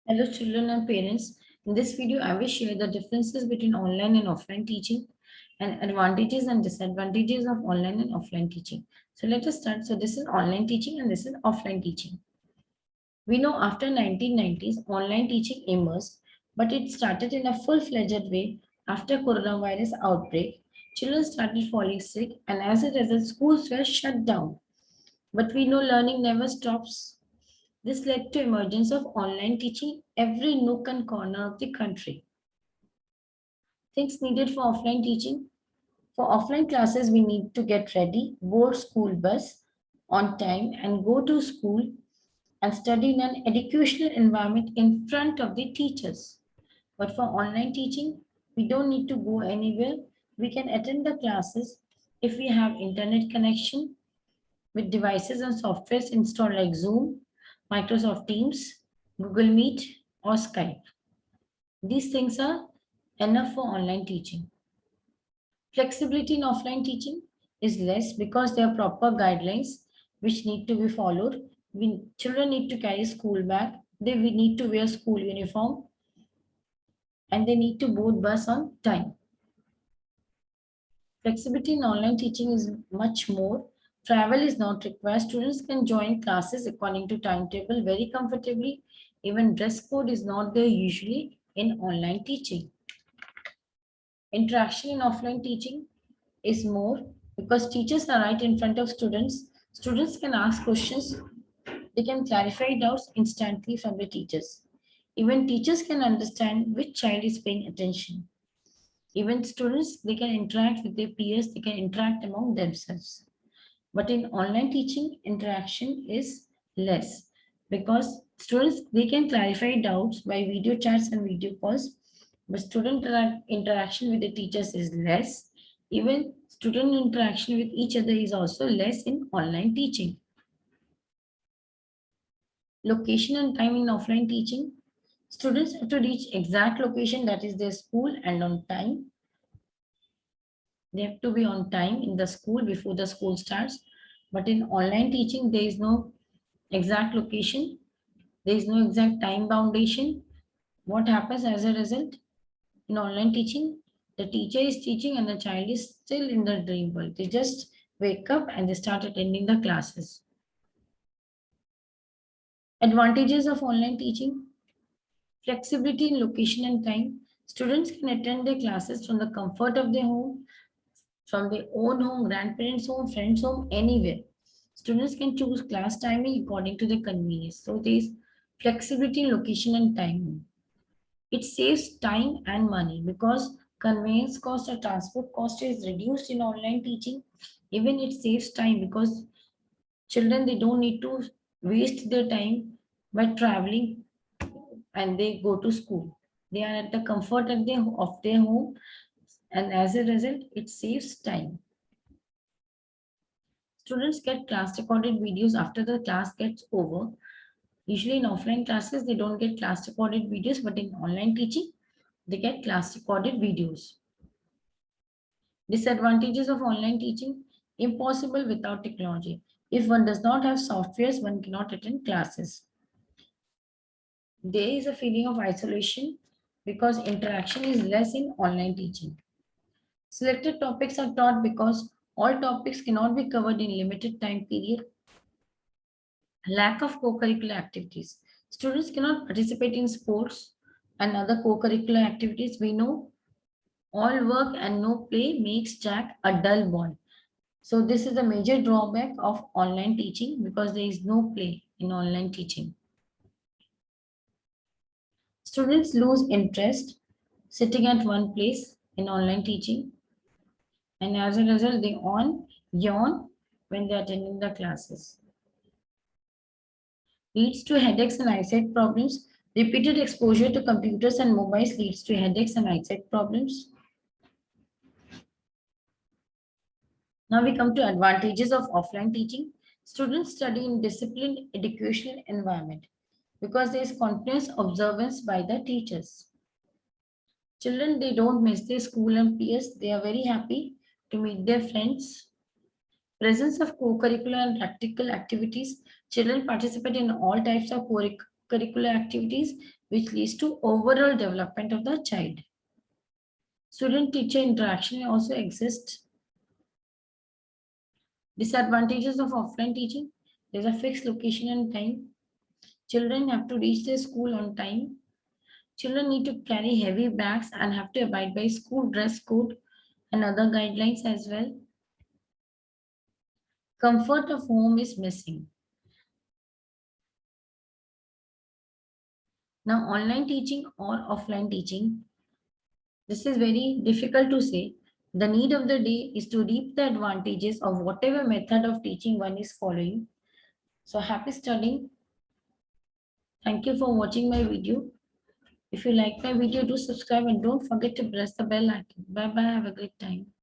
Hello children and parents. In this video, I will share the differences between online and offline teaching and advantages and disadvantages of online and offline teaching. So let us start. So this is online teaching and this is offline teaching. We know after 1990s, online teaching emerged, but it started in a full-fledged way after coronavirus outbreak. Children started falling sick and as a result, schools were shut down. But we know learning never stops. This led to emergence of online teaching every nook and corner of the country. Things needed for offline teaching. For offline classes, we need to get ready, board school bus on time and go to school and study in an educational environment in front of the teachers. But for online teaching, we don't need to go anywhere. We can attend the classes if we have internet connection with devices and softwares installed like Zoom, Microsoft Teams, Google Meet, or Skype. These things are enough for online teaching. Flexibility in offline teaching is less because there are proper guidelines which need to be followed. Children need to carry school bag, they will need to wear school uniform, and they need to board bus on time. Flexibility in online teaching is much more. Travel is not required. Students can join classes according to timetable very comfortably. Even dress code is not there usually in online teaching. Interaction in offline teaching is more because teachers are right in front of students. Students can ask questions. They can clarify doubts instantly from the teachers. Even teachers can understand which child is paying attention. Even students, they can interact with their peers, they can interact among themselves. But in online teaching, interaction is less because students, they can clarify doubts by video chats and video calls, but student interaction with the teachers is less. Even student interaction with each other is also less in online teaching. Location and time in offline teaching. Students have to reach exact location, that is their school, and on time. They have to be on time in the school before the school starts. But in online teaching, there is no exact location, there is no exact time foundation. What happens as a result? In online teaching, the teacher is teaching and the child is still in the dream world. They just wake up and they start attending the classes. Advantages of online teaching: flexibility in location and time. Students can attend their classes from the comfort of their home, from their own home, grandparents' home, friends' home, anywhere. Students can choose class timing according to their convenience. So there is flexibility in location and timing. It saves time and money because conveyance cost or transport cost is reduced in online teaching. Even it saves time because children, they don't need to waste their time by traveling and they go to school. They are at the comfort of their home, and as a result, it saves time. Students get class recorded videos after the class gets over. Usually in offline classes, they don't get class recorded videos, but in online teaching, they get class recorded videos. Disadvantages of online teaching: impossible without technology. If one does not have softwares, one cannot attend classes. There is a feeling of isolation because interaction is less in online teaching. Selected topics are taught because all topics cannot be covered in limited time period. Lack of co-curricular activities. Students cannot participate in sports and other co-curricular activities. We know all work and no play makes Jack a dull boy. So this is a major drawback of online teaching because there is no play in online teaching. Students lose interest sitting at one place in online teaching, and as a result, they yawn when they are attending the classes. Leads to headaches and eyesight problems. Repeated exposure to computers and mobiles leads to headaches and eyesight problems. Now we come to advantages of offline teaching. Students study in disciplined educational environment because there is continuous observance by the teachers. Children, they don't miss their school and peers. They are very happy to meet their friends. Presence of co-curricular and practical activities. Children participate in all types of extracurricular activities, which leads to overall development of the child. Student-teacher interaction also exists. Disadvantages of offline teaching. There's a fixed location and time. Children have to reach their school on time. Children need to carry heavy bags and have to abide by school dress code and other guidelines as well. Comfort of home is missing. Now, online teaching or offline teaching, this is very difficult to say. The need of the day is to reap the advantages of whatever method of teaching one is following. So happy studying. Thank you for watching my video. If you like my video, do subscribe and don't forget to press the bell icon. Bye bye. Have a great time.